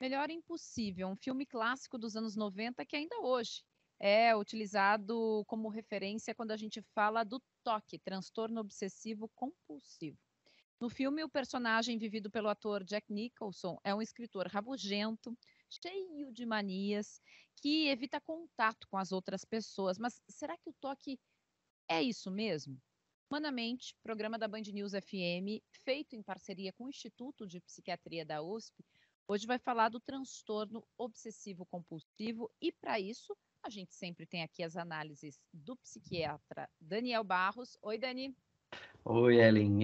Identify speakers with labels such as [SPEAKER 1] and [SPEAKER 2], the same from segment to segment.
[SPEAKER 1] Melhor Impossível, um filme clássico dos anos 90 que ainda hoje é utilizado como referência quando a gente fala do TOC, transtorno obsessivo compulsivo. No filme, o personagem vivido pelo ator Jack Nicholson é um escritor rabugento, cheio de manias, que evita contato com as outras pessoas. Mas será que o TOC é isso mesmo? Humanamente, programa da Band News FM, feito em parceria com o Instituto de Psiquiatria da USP, hoje vai falar do transtorno obsessivo compulsivo e, para isso, a gente sempre tem aqui as análises do psiquiatra Daniel Barros. Oi, Dani.
[SPEAKER 2] Oi, Ellen.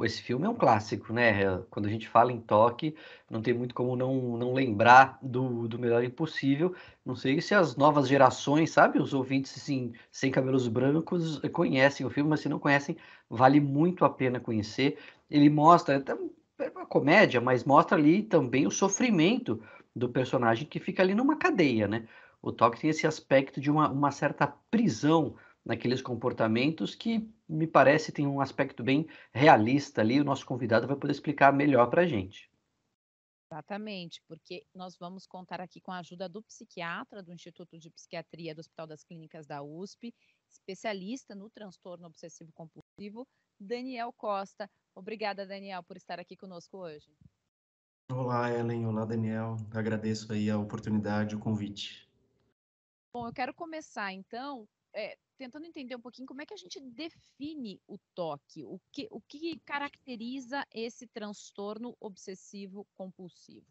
[SPEAKER 2] Esse filme é um clássico, né? Quando a gente fala em toque, não tem muito como não lembrar do Melhor Impossível. Não sei se as novas gerações, sabe? Os ouvintes, assim, sem cabelos brancos, conhecem o filme, mas se não conhecem, vale muito a pena conhecer. Ele mostra, é uma comédia, mas mostra ali também o sofrimento do personagem que fica ali numa cadeia, né? O toque tem esse aspecto de uma certa prisão naqueles comportamentos que me parece tem um aspecto bem realista ali. O nosso convidado vai poder explicar melhor para a gente.
[SPEAKER 1] Exatamente, porque nós vamos contar aqui com a ajuda do psiquiatra do Instituto de Psiquiatria do Hospital das Clínicas da USP, especialista no transtorno obsessivo compulsivo, Daniel Costa. Obrigada, Daniel, por estar aqui conosco hoje.
[SPEAKER 3] Olá, Ellen. Olá, Daniel. Agradeço aí a oportunidade, o convite.
[SPEAKER 1] Bom, eu quero começar então tentando entender um pouquinho como é que a gente define o TOC, o que caracteriza esse transtorno obsessivo compulsivo.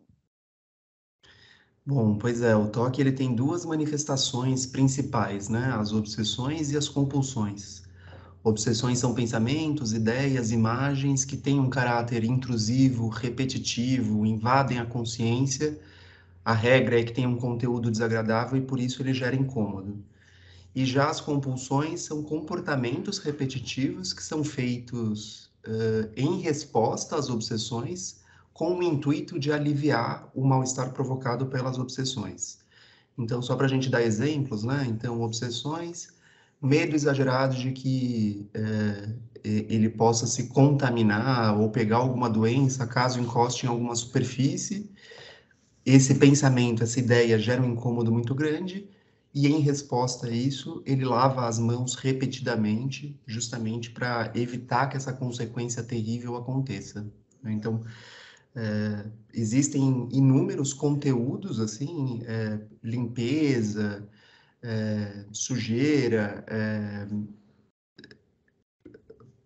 [SPEAKER 3] Bom, pois é, o TOC ele tem duas manifestações principais, né? As obsessões e as compulsões. Obsessões são pensamentos, ideias, imagens que têm um caráter intrusivo, repetitivo, invadem a consciência. A regra é que tem um conteúdo desagradável e por isso ele gera incômodo. E já as compulsões são comportamentos repetitivos que são feitos em resposta às obsessões, com o intuito de aliviar o mal-estar provocado pelas obsessões. Então, só para a gente dar exemplos, né? Então, obsessões, medo exagerado de que ele possa se contaminar ou pegar alguma doença caso encoste em alguma superfície. Esse pensamento, essa ideia gera um incômodo muito grande, e em resposta a isso, ele lava as mãos repetidamente, justamente para evitar que essa consequência terrível aconteça. Então, existem inúmeros conteúdos, assim, limpeza, sujeira,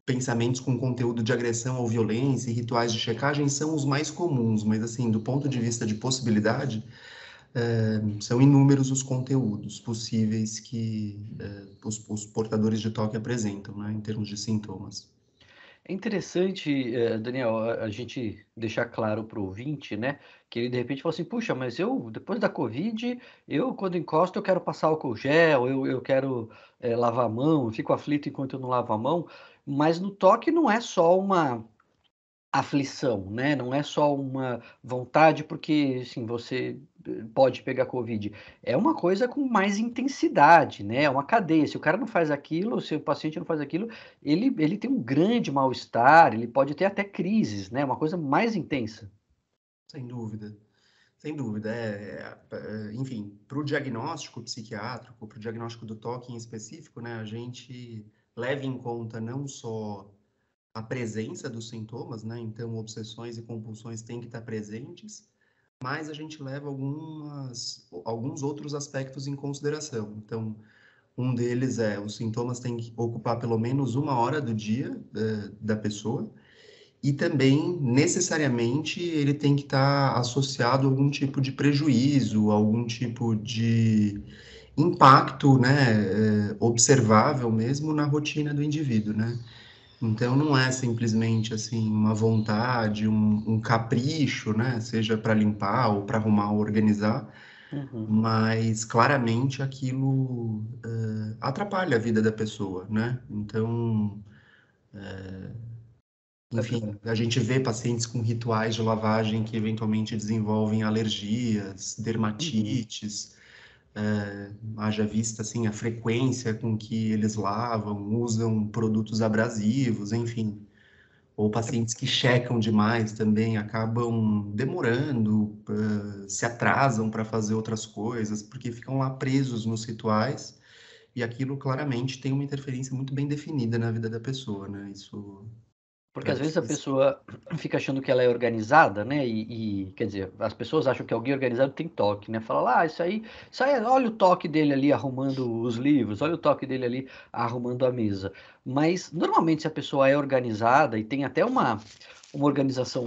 [SPEAKER 3] pensamentos com conteúdo de agressão ou violência e rituais de checagem são os mais comuns, mas, assim, do ponto de vista de possibilidade, são inúmeros os conteúdos possíveis que os portadores de toque apresentam, né, em termos de sintomas.
[SPEAKER 2] É interessante, Daniel, a gente deixar claro para o ouvinte, né, que ele de repente fala assim, puxa, mas eu, depois da Covid, eu quando encosto eu quero passar álcool gel, eu quero lavar a mão, eu fico aflito enquanto eu não lavo a mão, mas no toque não é só uma aflição, né? Não é só uma vontade porque, assim, você pode pegar Covid. É uma coisa com mais intensidade, né? É uma cadeia. Se o cara não faz aquilo, se o paciente não faz aquilo, ele tem um grande mal-estar, ele pode ter até crises, né? Uma coisa mais intensa.
[SPEAKER 3] Sem dúvida. Sem dúvida. Enfim, para o diagnóstico psiquiátrico, para o diagnóstico do toque em específico, né, a gente leva em conta não só a presença dos sintomas, né, então obsessões e compulsões têm que estar presentes, mas a gente leva alguns outros aspectos em consideração. Então, um deles é os sintomas têm que ocupar pelo menos uma hora do dia da pessoa, e também, necessariamente, ele tem que estar associado a algum tipo de prejuízo, algum tipo de impacto, né, observável mesmo na rotina do indivíduo, né? Então, não é simplesmente, assim, uma vontade, um capricho, né, seja para limpar ou para arrumar ou organizar,
[SPEAKER 2] Uhum.
[SPEAKER 3] mas claramente aquilo atrapalha a vida da pessoa, né? Então, enfim, a gente vê pacientes com rituais de lavagem que eventualmente desenvolvem alergias,
[SPEAKER 2] Uhum.
[SPEAKER 3] dermatites, haja vista assim a frequência com que eles lavam, usam produtos abrasivos, enfim. Ou pacientes que checam demais também acabam demorando se atrasam para fazer outras coisas, porque ficam lá presos nos rituais, e aquilo claramente tem uma interferência muito bem definida na vida da pessoa, né? Isso
[SPEAKER 2] Porque
[SPEAKER 3] para
[SPEAKER 2] às vezes a pessoa fica achando que ela é organizada, né? Quer dizer, as pessoas acham que alguém organizado tem toque, né? Fala lá, isso aí, olha o toque dele ali arrumando os livros, olha o toque dele ali arrumando a mesa. Mas normalmente se a pessoa é organizada e tem até uma organização,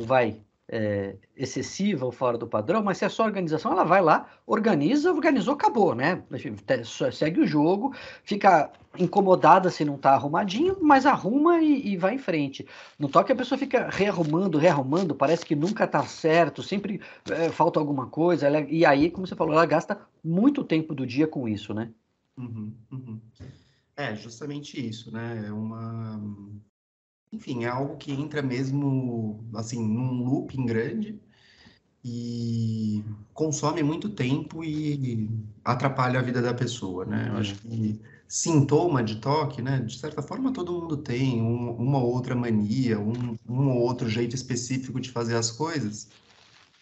[SPEAKER 2] excessiva ou fora do padrão, mas se é só organização, ela vai lá, organizou, acabou, né? Segue o jogo, fica incomodada se não tá arrumadinho, mas arruma e vai em frente. No toque a pessoa fica rearrumando, parece que nunca tá certo, sempre falta alguma coisa, e aí, como você falou, ela gasta muito tempo do dia com isso, né?
[SPEAKER 3] Uhum, uhum. É, justamente isso, né? Enfim, é algo que entra mesmo, assim, num looping grande e consome muito tempo e atrapalha a vida da pessoa, né? Eu acho que sintoma de toque, né? De certa forma, todo mundo tem uma ou outra mania, um ou outro jeito específico de fazer as coisas,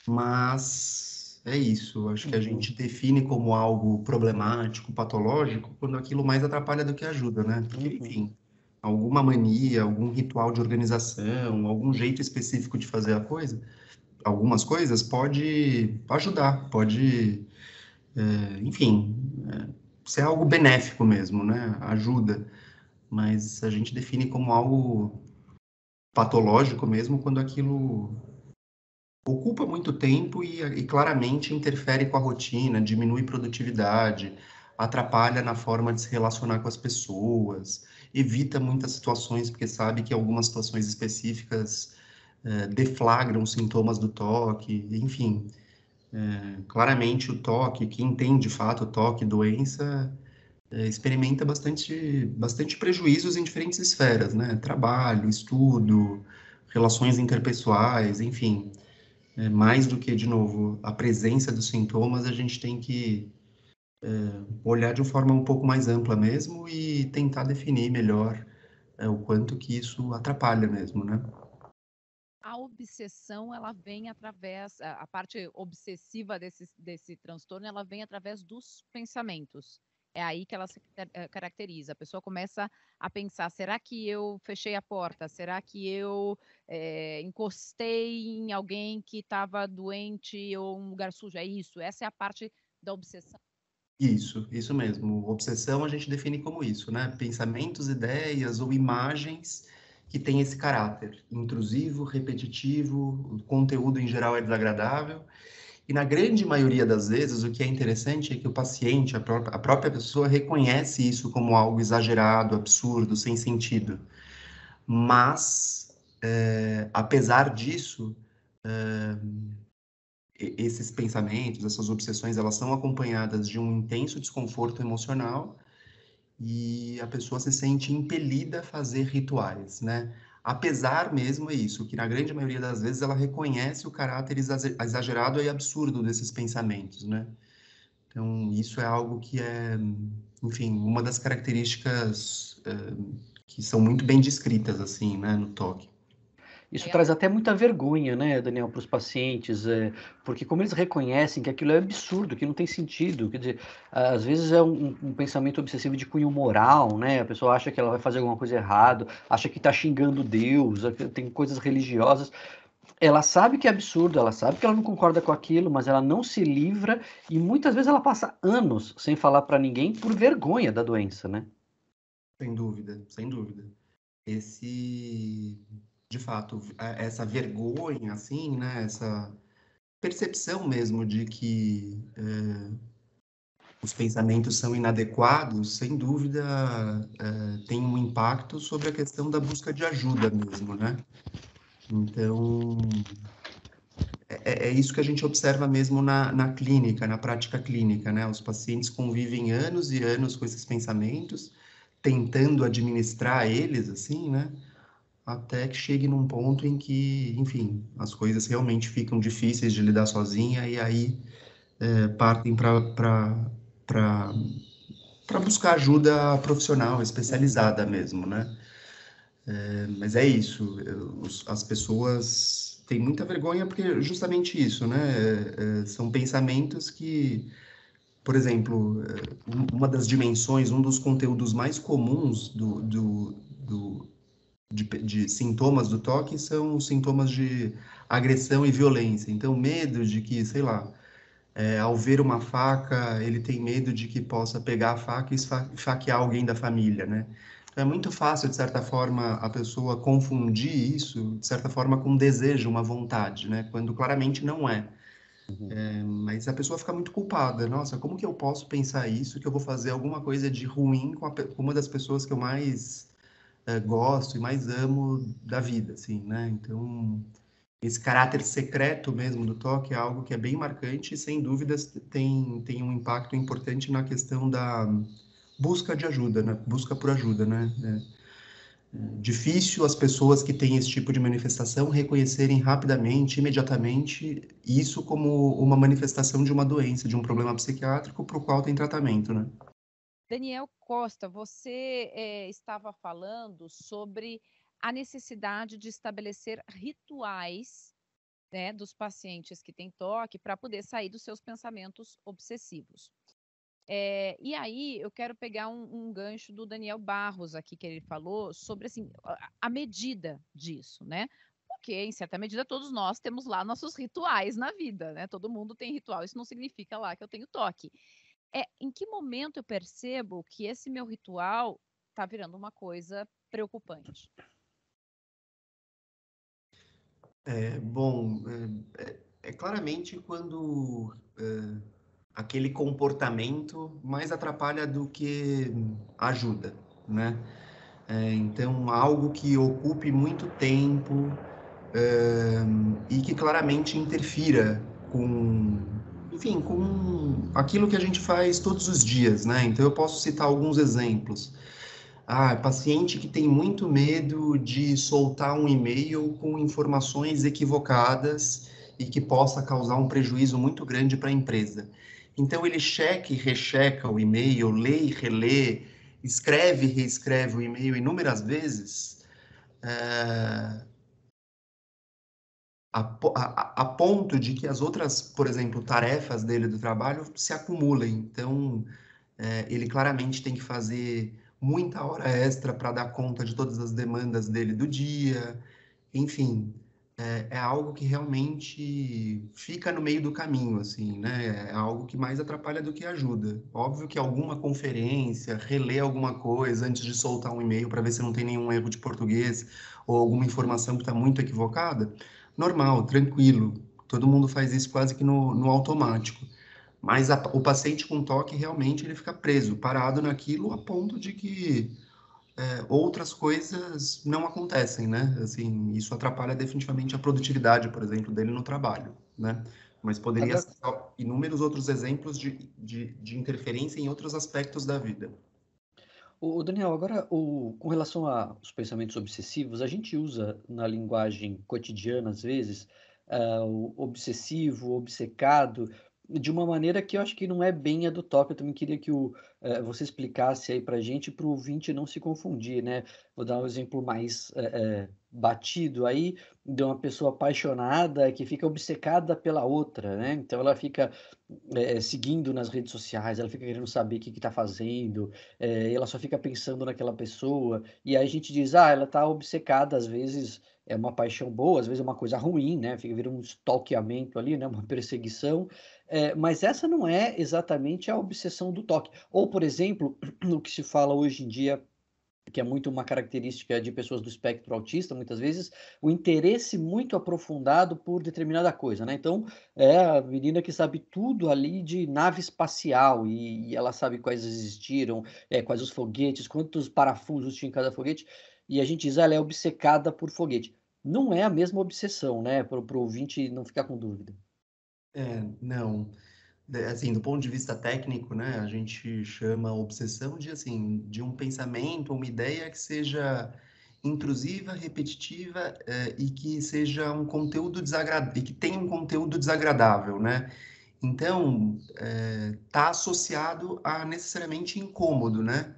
[SPEAKER 3] mas é isso. Acho que a gente define como algo problemático, patológico, quando aquilo mais atrapalha do que ajuda, né? Porque, enfim, alguma mania, algum ritual de organização, algum jeito específico de fazer a coisa, algumas coisas pode ajudar, pode, enfim, ser algo benéfico mesmo, né? Ajuda. Mas a gente define como algo patológico mesmo quando aquilo ocupa muito tempo e claramente interfere com a rotina, diminui produtividade, atrapalha na forma de se relacionar com as pessoas, evita muitas situações, porque sabe que algumas situações específicas deflagram sintomas do toque, enfim. Claramente o toque, quem tem de fato o toque, doença, experimenta bastante prejuízos em diferentes esferas, né? Trabalho, estudo, relações interpessoais, enfim. Mais do que, de novo, a presença dos sintomas, a gente tem que olhar de uma forma um pouco mais ampla mesmo e tentar definir melhor o quanto que isso atrapalha mesmo, né?
[SPEAKER 1] A obsessão, ela vem através, a parte obsessiva desse transtorno, ela vem através dos pensamentos. É aí que ela se caracteriza. A pessoa começa a pensar: será que eu fechei a porta? Será que eu encostei em alguém que estava doente ou um lugar sujo? É isso. Essa é a parte da obsessão.
[SPEAKER 3] Isso mesmo. Obsessão a gente define como isso, né? Pensamentos, ideias ou imagens que têm esse caráter intrusivo, repetitivo, o conteúdo em geral é desagradável. E na grande maioria das vezes, o que é interessante é que o paciente, a própria pessoa, reconhece isso como algo exagerado, absurdo, sem sentido. Mas, apesar disso, esses pensamentos, essas obsessões, elas são acompanhadas de um intenso desconforto emocional e a pessoa se sente impelida a fazer rituais, né? Apesar mesmo, é isso, que na grande maioria das vezes ela reconhece o caráter exagerado e absurdo desses pensamentos, né? Então, isso é algo que é, enfim, uma das características que são muito bem descritas, assim, né, no toque.
[SPEAKER 2] Isso traz até muita vergonha, né, Daniel, para os pacientes, porque como eles reconhecem que aquilo é absurdo, que não tem sentido, quer dizer, às vezes é um pensamento obsessivo de cunho moral, né, a pessoa acha que ela vai fazer alguma coisa errada, acha que está xingando Deus, tem coisas religiosas, ela sabe que é absurdo, ela sabe que ela não concorda com aquilo, mas ela não se livra e muitas vezes ela passa anos sem falar para ninguém por vergonha da doença, né?
[SPEAKER 3] Sem dúvida, sem dúvida. De fato, essa vergonha, assim, né, essa percepção mesmo de que os pensamentos são inadequados, sem dúvida, tem um impacto sobre a questão da busca de ajuda mesmo, né? Então, é isso que a gente observa mesmo na clínica, na prática clínica, né? Os pacientes convivem anos e anos com esses pensamentos, tentando administrar eles, assim, né? Até que chegue num ponto em que, enfim, as coisas realmente ficam difíceis de lidar sozinha e aí partem para buscar ajuda profissional, especializada mesmo, né? Mas é isso, as pessoas tem muita vergonha porque justamente isso, né? São pensamentos que, por exemplo, uma das dimensões, um dos conteúdos mais comuns de sintomas do toque são os sintomas de agressão e violência. Então, medo de que, sei lá, ao ver uma faca, ele tem medo de que possa pegar a faca e esfaquear alguém da família, né? Então, é muito fácil, de certa forma, a pessoa confundir isso, de certa forma, com um desejo, uma vontade, né? Quando claramente não é. Mas a pessoa fica muito culpada. Nossa, como que eu posso pensar isso, que eu vou fazer alguma coisa de ruim com uma das pessoas que eu mais gosto e mais amo da vida, assim, né? Então, esse caráter secreto mesmo do toque é algo que é bem marcante e, sem dúvidas, tem um impacto importante na questão da busca de ajuda, né? Busca por ajuda, né? Difícil as pessoas que têm esse tipo de manifestação reconhecerem rapidamente, imediatamente, isso como uma manifestação de uma doença, de um problema psiquiátrico para o qual tem tratamento, né?
[SPEAKER 1] Daniel Costa, você estava falando sobre a necessidade de estabelecer rituais, né, dos pacientes que têm toque para poder sair dos seus pensamentos obsessivos. E aí eu quero pegar um gancho do Daniel Barros aqui, que ele falou sobre assim, a medida disso, né? Porque, em certa medida, todos nós temos lá nossos rituais na vida, né? Todo mundo tem ritual, isso não significa lá que eu tenho toque. Em que momento eu percebo que esse meu ritual está virando uma coisa preocupante?
[SPEAKER 3] Bom, claramente quando aquele comportamento mais atrapalha do que ajuda, né? Então, algo que ocupe muito tempo e que claramente interfira com, enfim, com aquilo que a gente faz todos os dias, né? Então, eu posso citar alguns exemplos. Paciente que tem muito medo de soltar um e-mail com informações equivocadas e que possa causar um prejuízo muito grande para a empresa. Então, ele checa e recheca o e-mail, lê e relê, escreve e reescreve o e-mail inúmeras vezes, a ponto de que as outras, por exemplo, tarefas dele do trabalho se acumulem. Então, ele claramente tem que fazer muita hora extra para dar conta de todas as demandas dele do dia. Enfim, é algo que realmente fica no meio do caminho, assim, né? É algo que mais atrapalha do que ajuda. Óbvio que alguma conferência, reler alguma coisa antes de soltar um e-mail para ver se não tem nenhum erro de português ou alguma informação que está muito equivocada, normal, tranquilo. Todo mundo faz isso quase que no automático. Mas o paciente com toque realmente ele fica preso, parado naquilo a ponto de que outras coisas não acontecem, né? Assim, isso atrapalha definitivamente a produtividade, por exemplo, dele no trabalho, né? Mas poderia
[SPEAKER 2] Agora,
[SPEAKER 3] ser inúmeros outros exemplos de interferência em outros aspectos da vida.
[SPEAKER 2] o Daniel, agora com relação aos pensamentos obsessivos, a gente usa na linguagem cotidiana, às vezes, o obsessivo, o obcecado, de uma maneira que eu acho que não é bem a do toque. Eu também queria que você explicasse aí para a gente, para o ouvinte não se confundir, né? Vou dar um exemplo mais batido aí, de uma pessoa apaixonada que fica obcecada pela outra, né? Então ela fica seguindo nas redes sociais, ela fica querendo saber o que está fazendo, ela só fica pensando naquela pessoa, e aí a gente diz, ela está obcecada, às vezes é uma paixão boa, às vezes é uma coisa ruim, né? Fica vira um stalkeamento ali, né? Uma perseguição, mas essa não é exatamente a obsessão do toque. Ou, por exemplo, o que se fala hoje em dia, que é muito uma característica de pessoas do espectro autista, muitas vezes, o interesse muito aprofundado por determinada coisa, né? Então, é a menina que sabe tudo ali de nave espacial e ela sabe quais existiram, quais os foguetes, quantos parafusos tinha em cada foguete, e a gente diz, ela é obcecada por foguete. Não é a mesma obsessão, né? Para o ouvinte não ficar com dúvida.
[SPEAKER 3] Não. Assim, do ponto de vista técnico, né, a gente chama obsessão de, assim, de um pensamento, uma ideia que seja intrusiva, repetitiva, e que seja um conteúdo desagradável, e que tenha um conteúdo desagradável, né? Então, está associado a necessariamente incômodo, né?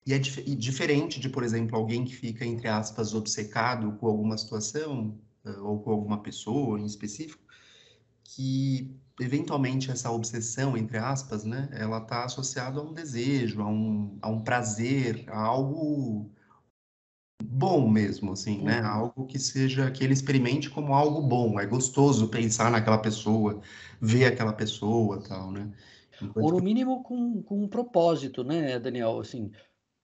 [SPEAKER 3] E diferente de, por exemplo, alguém que fica, entre aspas, obcecado com alguma situação, ou com alguma pessoa em específico, que eventualmente essa obsessão, entre aspas, né, ela está associada a um desejo, a um prazer, a algo bom mesmo, assim, né?
[SPEAKER 2] Uhum.
[SPEAKER 3] Algo que seja, que ele experimente como algo bom. É gostoso pensar naquela pessoa, ver aquela pessoa, tal, né?
[SPEAKER 2] Ou
[SPEAKER 3] Enquanto
[SPEAKER 2] no
[SPEAKER 3] que,
[SPEAKER 2] mínimo com um propósito, né, Daniel? Assim,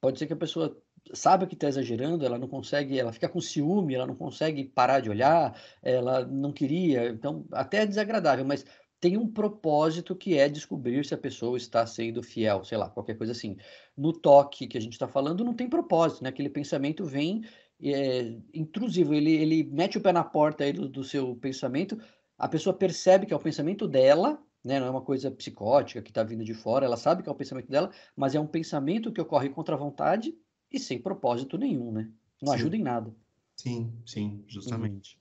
[SPEAKER 2] pode ser que a pessoa sabe que está exagerando, ela não consegue, ela fica com ciúme, ela não consegue parar de olhar, ela não queria, então até é desagradável, mas tem um propósito que é descobrir se a pessoa está sendo fiel, sei lá, qualquer coisa assim. No toque que a gente está falando, não tem propósito, né? Aquele pensamento vem intrusivo, ele mete o pé na porta aí do seu pensamento, a pessoa percebe que é o pensamento dela, né? Não é uma coisa psicótica que está vindo de fora, ela sabe que é o pensamento dela, mas é um pensamento que ocorre contra a vontade e sem propósito nenhum, né? Não
[SPEAKER 3] sim,
[SPEAKER 2] ajuda em nada.
[SPEAKER 3] sim,
[SPEAKER 2] Uhum.
[SPEAKER 3] justamente.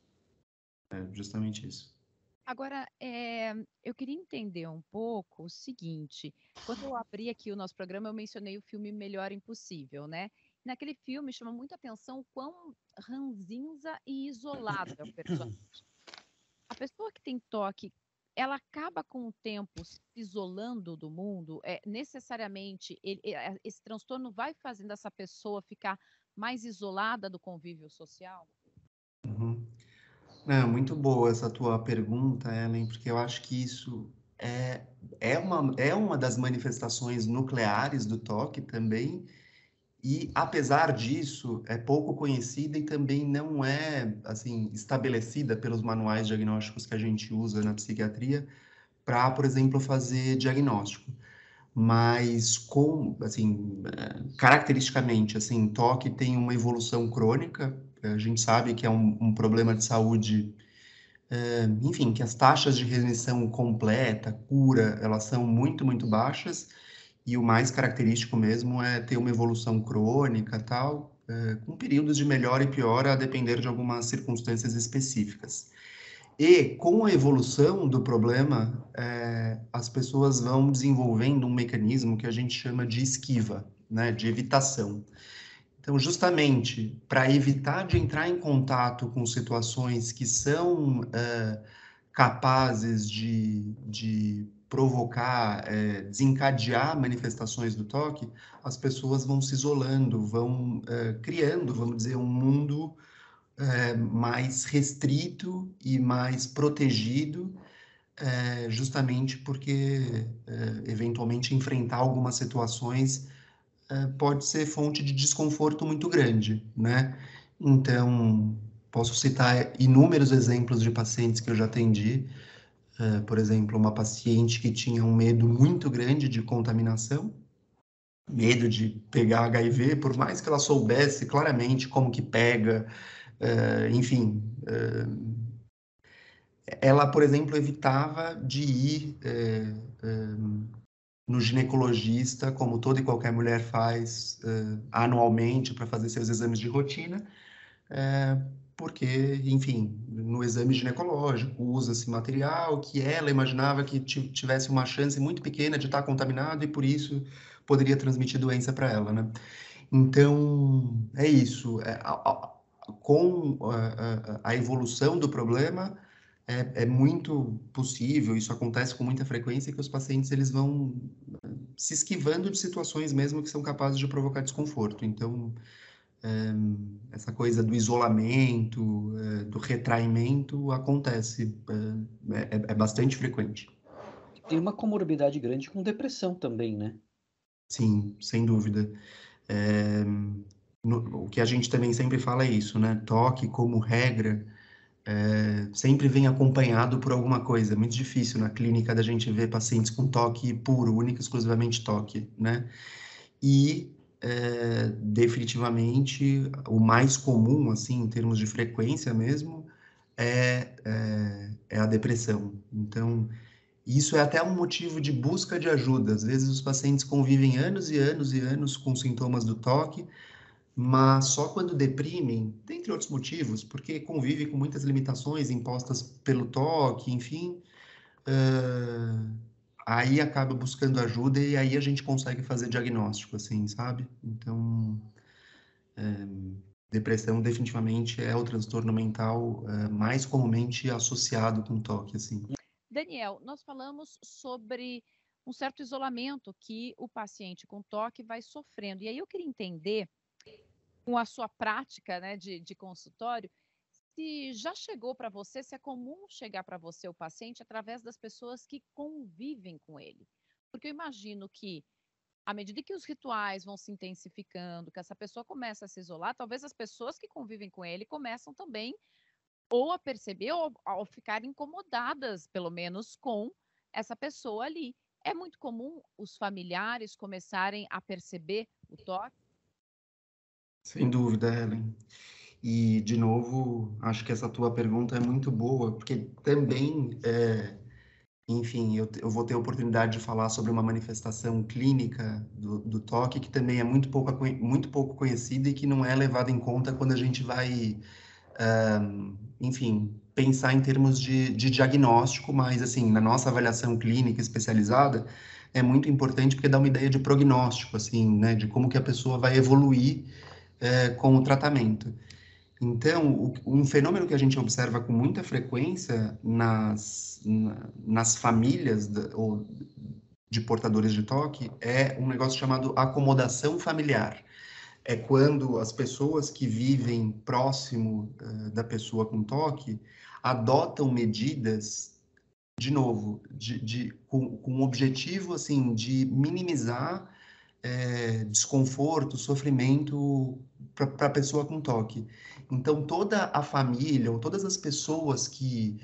[SPEAKER 3] É justamente isso.
[SPEAKER 1] Agora, eu queria entender um pouco o seguinte: quando eu abri aqui o nosso programa, eu mencionei o filme Melhor Impossível, né? Naquele filme chama muita atenção o quão ranzinza e isolado é o personagem. A pessoa que tem toque, ela acaba com o tempo se isolando do mundo? Necessariamente, esse transtorno vai fazendo essa pessoa ficar mais isolada do convívio social?
[SPEAKER 3] Uhum. Não, muito boa essa tua pergunta, Ellen, porque eu acho que isso é uma das manifestações nucleares do toque também, e apesar disso, é pouco conhecida e também não é, assim, estabelecida pelos manuais diagnósticos que a gente usa na psiquiatria para, por exemplo, fazer diagnóstico. Mas assim, caracteristicamente, assim, toque tem uma evolução crônica, a gente sabe que é um problema de saúde, enfim, que as taxas de remissão completa, cura, elas são muito baixas, e o mais característico mesmo é ter uma evolução crônica, tal, com períodos de melhora e piora a depender de algumas circunstâncias específicas. E com a evolução do problema, as pessoas vão desenvolvendo um mecanismo que a gente chama de esquiva, né, de evitação. Então, justamente para evitar de entrar em contato com situações que são capazes de provocar, desencadear manifestações do toque, as pessoas vão se isolando, vão criando, vamos dizer, um mundo mais restrito e mais protegido, justamente porque, eventualmente, enfrentar algumas situações pode ser fonte de desconforto muito grande, né? Então, posso citar inúmeros exemplos de pacientes que eu já atendi, por exemplo, uma paciente que tinha um medo muito grande de contaminação, medo de pegar HIV, por mais que ela soubesse claramente como que pega, enfim, ela, por exemplo, evitava de ir no ginecologista, como toda e qualquer mulher faz anualmente para fazer seus exames de rotina, porque, enfim, no exame ginecológico usa-se material que ela imaginava que tivesse uma chance muito pequena de estar contaminado e por isso poderia transmitir doença para ela, né? Então, é isso. Com a evolução do problema, é muito possível, isso acontece com muita frequência, que os pacientes eles vão se esquivando de situações mesmo que são capazes de provocar desconforto. Então, essa coisa do isolamento, do retraimento acontece, é bastante frequente.
[SPEAKER 2] Tem uma comorbidade grande com depressão também, né?
[SPEAKER 3] Sim, sem dúvida. É, o que a gente também sempre fala é isso, né? Toque, como regra, sempre vem acompanhado por alguma coisa. É muito difícil na clínica da gente ver pacientes com toque puro, único e exclusivamente toque, né? E definitivamente o mais comum, assim, em termos de frequência mesmo, é a depressão. Então, isso é até um motivo de busca de ajuda. Às vezes os pacientes convivem anos e anos e anos com sintomas do toque, mas só quando deprimem, dentre outros motivos, porque convive com muitas limitações impostas pelo toque, enfim, aí acaba buscando ajuda e aí a gente consegue fazer diagnóstico, assim, sabe? Então, depressão definitivamente é o transtorno mental mais comumente associado com toque, assim.
[SPEAKER 1] Daniel, nós falamos sobre um certo isolamento que o paciente com toque vai sofrendo. E aí eu queria entender, com a sua prática, né, de consultório, se já chegou para você, se é comum chegar para você o paciente através das pessoas que convivem com ele. Porque eu imagino que, à medida que os rituais vão se intensificando, que essa pessoa começa a se isolar, talvez as pessoas que convivem com ele começam também ou a perceber ou ao ficar incomodadas, pelo menos, com essa pessoa ali. É muito comum os familiares começarem a perceber o toque?
[SPEAKER 3] Sem dúvida, Helen. E, de novo, acho que essa tua pergunta é muito boa, porque também, enfim, eu vou ter a oportunidade de falar sobre uma manifestação clínica do toque, que também é muito pouco conhecida e que não é levada em conta quando a gente vai, enfim, pensar em termos de diagnóstico, mas, assim, na nossa avaliação clínica especializada, é muito importante porque dá uma ideia de prognóstico, assim, né, de como que a pessoa vai evoluir, com o tratamento. Então, um fenômeno que a gente observa com muita frequência nas famílias ou de portadores de toque é um negócio chamado acomodação familiar. É quando as pessoas que vivem próximo da pessoa com toque adotam medidas, de novo, com o objetivo assim, de minimizar desconforto, sofrimento para a pessoa com toque. Então, toda a família ou todas as pessoas que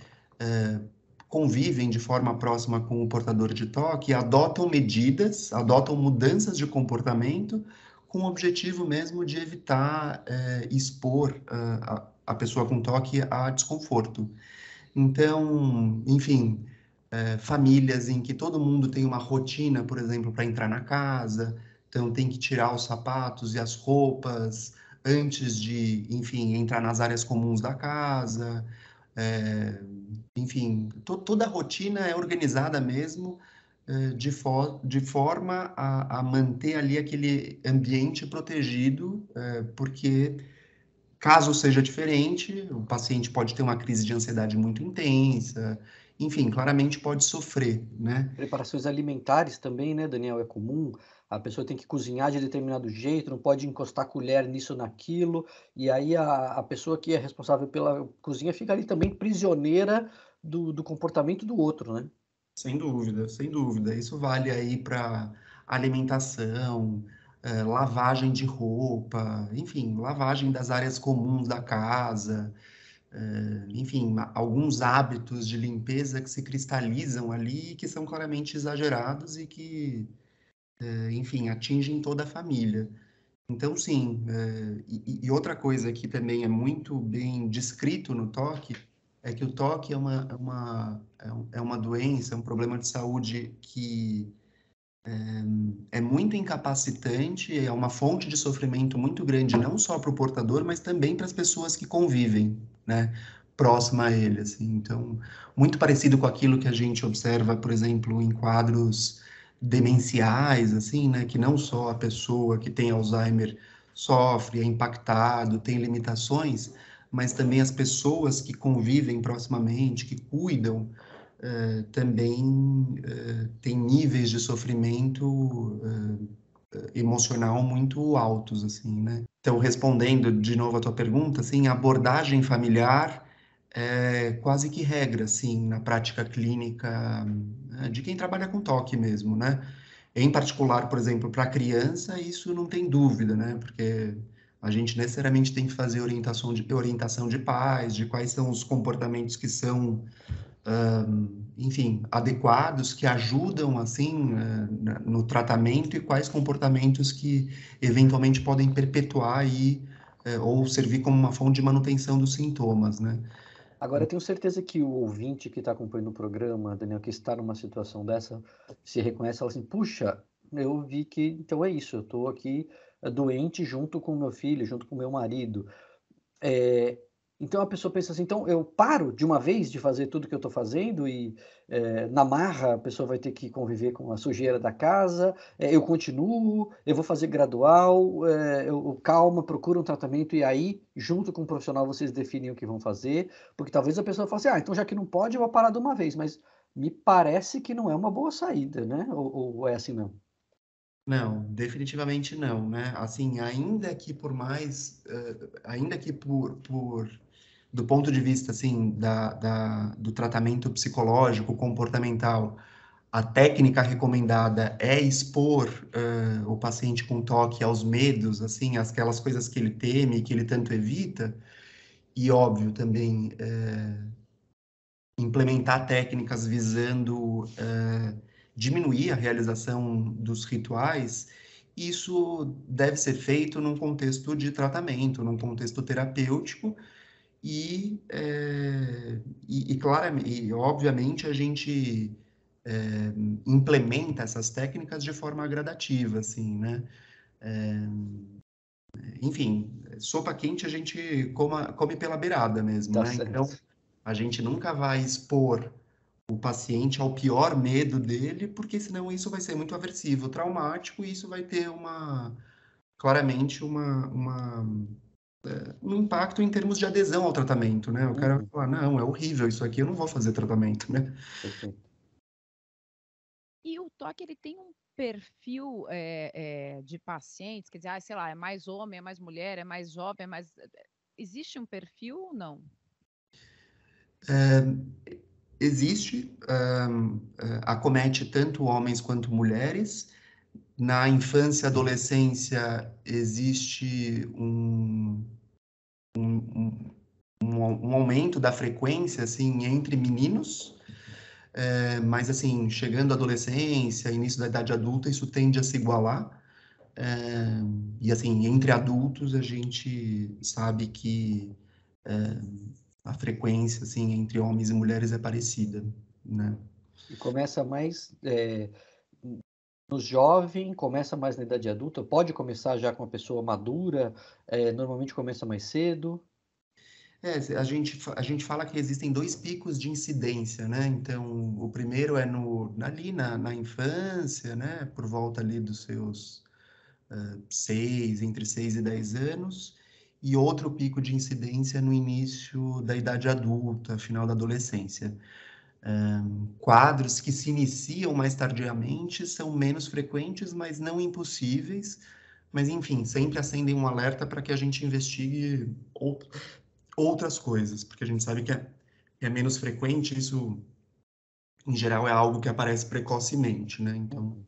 [SPEAKER 3] convivem de forma próxima com o portador de toque adotam medidas, adotam mudanças de comportamento com o objetivo mesmo de evitar expor a pessoa com toque a desconforto. Então, enfim, famílias em que todo mundo tem uma rotina, por exemplo, para entrar na casa, então tem que tirar os sapatos e as roupas antes de, enfim, entrar nas áreas comuns da casa. Enfim, toda a rotina é organizada mesmo de forma a manter ali aquele ambiente protegido, porque caso seja diferente, o paciente pode ter uma crise de ansiedade muito intensa, enfim, claramente pode sofrer, né?
[SPEAKER 2] Preparações alimentares também, né, Daniel? É comum. A pessoa tem que cozinhar de determinado jeito, não pode encostar colher nisso, naquilo. E aí a pessoa que é responsável pela cozinha fica ali também prisioneira do comportamento do outro, né?
[SPEAKER 3] Sem dúvida, sem dúvida. Isso vale aí para alimentação, lavagem de roupa, enfim, lavagem das áreas comuns da casa, enfim, alguns hábitos de limpeza que se cristalizam ali e que são claramente exagerados e que, enfim, atingem toda a família. Então, sim, e outra coisa que também é muito bem descrito no toque é que o toque é uma doença, é um problema de saúde que é muito incapacitante, é uma fonte de sofrimento muito grande, não só para o portador, mas também para as pessoas que convivem, né, próxima a ele, assim. Então, muito parecido com aquilo que a gente observa, por exemplo, em quadros demenciais, assim, né, que não só a pessoa que tem Alzheimer sofre, é impactado, tem limitações, mas também as pessoas que convivem proximamente, que cuidam, também tem níveis de sofrimento emocional muito altos, assim, né? Então, respondendo de novo a tua pergunta, assim, a abordagem familiar é quase que regra, assim, na prática clínica de quem trabalha com toque mesmo, né? Em particular, por exemplo, para a criança, isso não tem dúvida, né? Porque a gente necessariamente tem que fazer orientação de pais, de quais são os comportamentos que são enfim, adequados que ajudam assim no tratamento e quais comportamentos que eventualmente podem perpetuar aí ou servir como uma fonte de manutenção dos sintomas, né?
[SPEAKER 2] Agora, eu tenho certeza que o ouvinte que está acompanhando o programa, Daniel, que está numa situação dessa, se reconhece, fala assim, puxa, eu vi que, então é isso, eu estou aqui doente junto com meu filho, junto com meu marido. Então a pessoa pensa assim, então eu paro de uma vez de fazer tudo que eu estou fazendo e na marra a pessoa vai ter que conviver com a sujeira da casa, eu continuo, eu vou fazer gradual, calma, procura um tratamento e aí, junto com o profissional, vocês definem o que vão fazer, porque talvez a pessoa fale assim, então já que não pode, eu vou parar de uma vez, mas me parece que não é uma boa saída, né? Ou é assim mesmo?
[SPEAKER 3] Não, definitivamente não, né? Assim, ainda que do ponto de vista, assim, do tratamento psicológico, comportamental, a técnica recomendada é expor o paciente com toque aos medos, assim, aquelas coisas que ele teme, que ele tanto evita, e óbvio também implementar técnicas visando diminuir a realização dos rituais, isso deve ser feito num contexto de tratamento, num contexto terapêutico, e obviamente a gente implementa essas técnicas de forma gradativa, assim, né? Enfim, sopa quente a gente come pela beirada mesmo,
[SPEAKER 2] Tá
[SPEAKER 3] né? Então,
[SPEAKER 2] certo.
[SPEAKER 3] a gente nunca vai expor o paciente ao pior medo dele, porque senão isso vai ser muito aversivo, traumático, e isso vai ter claramente um impacto em termos de adesão ao tratamento, né? O cara vai
[SPEAKER 2] Uhum,
[SPEAKER 3] falar, não, é horrível isso aqui, eu não vou fazer tratamento, né?
[SPEAKER 2] perfeito.
[SPEAKER 1] E o toque, ele tem um perfil, de pacientes, quer dizer, sei lá, é mais homem, é mais mulher, é mais jovem, é mais existe um perfil ou não?
[SPEAKER 3] Existe, acomete tanto homens quanto mulheres. Na infância e adolescência existe um aumento da frequência, assim, entre meninos, mas, assim, chegando à adolescência, início da idade adulta, isso tende a se igualar. É, e, assim, entre adultos, a gente sabe que a frequência, assim, entre homens e mulheres é parecida, né?
[SPEAKER 2] E começa mais no jovem, começa mais na idade adulta, pode começar já com uma pessoa madura, normalmente começa mais cedo.
[SPEAKER 3] A gente fala que existem dois picos de incidência, né? Então, o primeiro é ali na infância, né? Por volta ali dos seus entre 6 e 10 anos, e outro pico de incidência no início da idade adulta, final da adolescência. Quadros que se iniciam mais tardiamente são menos frequentes, mas não impossíveis. Mas, enfim, sempre acendem um alerta para que a gente investigue outras coisas, porque a gente sabe que é menos frequente, isso, em geral, é algo que aparece precocemente, né? Então,
[SPEAKER 2] Uhum.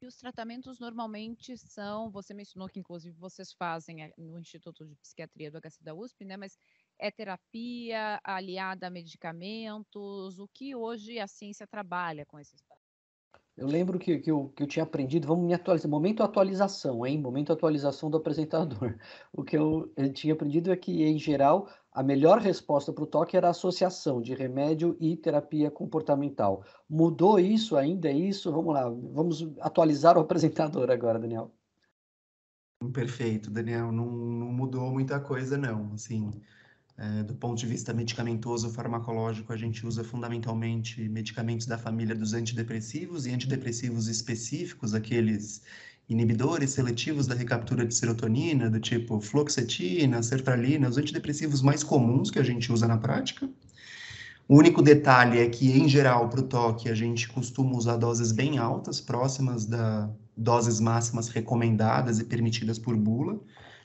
[SPEAKER 1] E os tratamentos normalmente são, você mencionou que inclusive vocês fazem no Instituto de Psiquiatria do HC da USP, né? Mas é terapia aliada a medicamentos, o que hoje a ciência trabalha com esses pacientes?
[SPEAKER 2] Eu lembro que eu tinha aprendido, vamos me atualizar, momento atualização, hein? Momento atualização do apresentador. O que eu tinha aprendido é que, em geral, a melhor resposta para o toque era a associação de remédio e terapia comportamental. Mudou isso ainda? É isso? Vamos lá, vamos atualizar o apresentador agora, Daniel.
[SPEAKER 3] perfeito, Daniel, não mudou muita coisa, não. Assim, do ponto de vista medicamentoso, farmacológico, a gente usa fundamentalmente medicamentos da família dos antidepressivos e antidepressivos específicos, aqueles inibidores seletivos da recaptura de serotonina, do tipo fluoxetina, sertralina, os antidepressivos mais comuns que a gente usa na prática. O único detalhe é que, em geral, para o toque, a gente costuma usar doses bem altas, próximas das doses máximas recomendadas e permitidas por bula,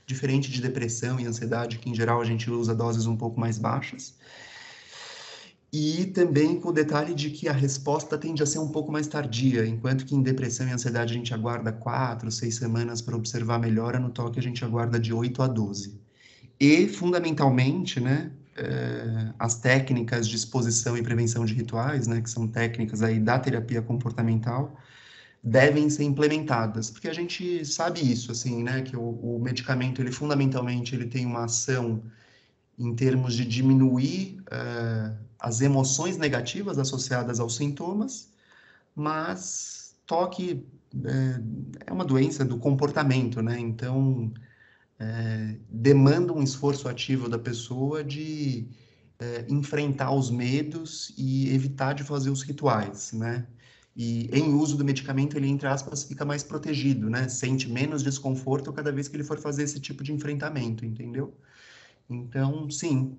[SPEAKER 3] diferente de depressão e ansiedade, que, em geral, a gente usa doses um pouco mais baixas. E também com o detalhe de que a resposta tende a ser um pouco mais tardia, enquanto que em depressão e ansiedade a gente aguarda 4, 6 semanas para observar a melhora, no toque a gente aguarda de 8 a 12. E, fundamentalmente, né, as técnicas de exposição e prevenção de rituais, né, que são técnicas aí da terapia comportamental, devem ser implementadas, porque a gente sabe isso, assim, né, que o medicamento, ele fundamentalmente, ele tem uma ação em termos de diminuir as emoções negativas associadas aos sintomas, mas toque é uma doença do comportamento, né, então demanda um esforço ativo da pessoa de enfrentar os medos e evitar de fazer os rituais, né? E em uso do medicamento, ele, entre aspas, fica mais protegido, né? Sente menos desconforto cada vez que ele for fazer esse tipo de enfrentamento, entendeu? Então, sim,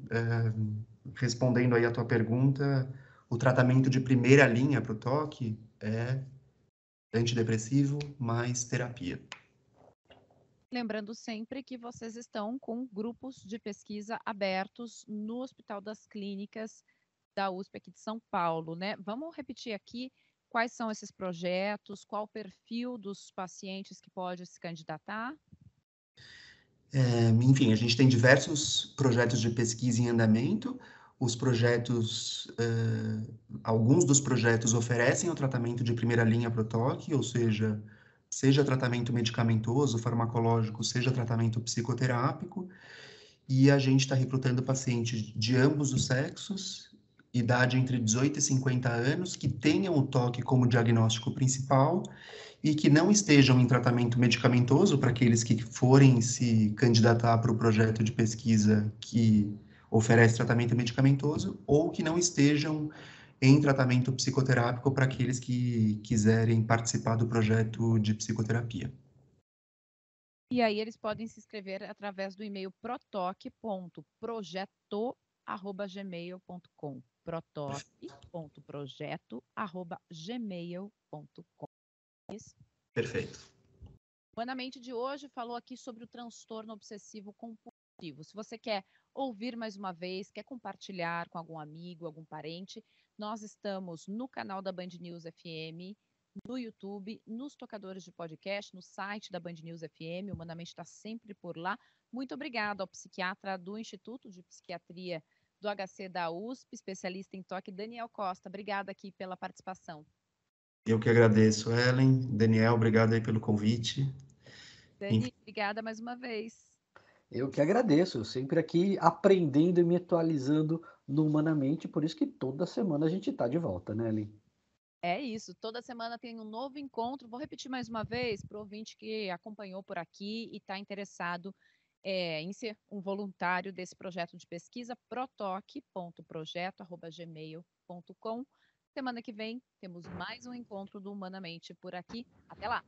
[SPEAKER 3] respondendo aí a tua pergunta, o tratamento de primeira linha para o toque é antidepressivo mais terapia.
[SPEAKER 1] Lembrando sempre que vocês estão com grupos de pesquisa abertos no Hospital das Clínicas da USP aqui de São Paulo, né? Vamos repetir aqui quais são esses projetos, qual o perfil dos pacientes que pode se candidatar?
[SPEAKER 3] Enfim, a gente tem diversos projetos de pesquisa em andamento. Os projetos, alguns dos projetos oferecem o tratamento de primeira linha para o toque, ou seja tratamento medicamentoso, farmacológico, seja tratamento psicoterápico, e a gente está recrutando pacientes de ambos os sexos, idade entre 18 e 50 anos, que tenham o toque como diagnóstico principal e que não estejam em tratamento medicamentoso, para aqueles que forem se candidatar para o projeto de pesquisa que oferece tratamento medicamentoso, ou que não estejam em tratamento psicoterápico, para aqueles que quiserem participar do projeto de psicoterapia.
[SPEAKER 1] E aí eles podem se inscrever através do e-mail protoque.projeto@gmail.com. protoque.projeto@gmail.com. Isso.
[SPEAKER 3] Perfeito.
[SPEAKER 1] Humanamente de hoje falou aqui sobre o transtorno obsessivo compulsivo. Se você quer ouvir mais uma vez, quer compartilhar com algum amigo, algum parente, nós estamos no canal da Band News FM, no YouTube, nos tocadores de podcast, no site da Band News FM. O Humanamente está sempre por lá. Muito obrigada ao psiquiatra do Instituto de Psiquiatria do HC da USP, especialista em toque, Daniel Costa. Obrigada aqui pela participação.
[SPEAKER 3] Eu que agradeço, Ellen. Daniel, obrigado aí pelo convite.
[SPEAKER 1] Dani, obrigada mais uma vez.
[SPEAKER 2] Eu que agradeço, sempre aqui aprendendo e me atualizando no Humanamente, por isso que toda semana a gente está de volta, né, Ellen?
[SPEAKER 1] É isso, toda semana tem um novo encontro. Vou repetir mais uma vez para o ouvinte que acompanhou por aqui e está interessado em ser um voluntário desse projeto de pesquisa, protoque.projeto@gmail.com. Semana que vem temos mais um encontro do Humanamente por aqui. Até lá!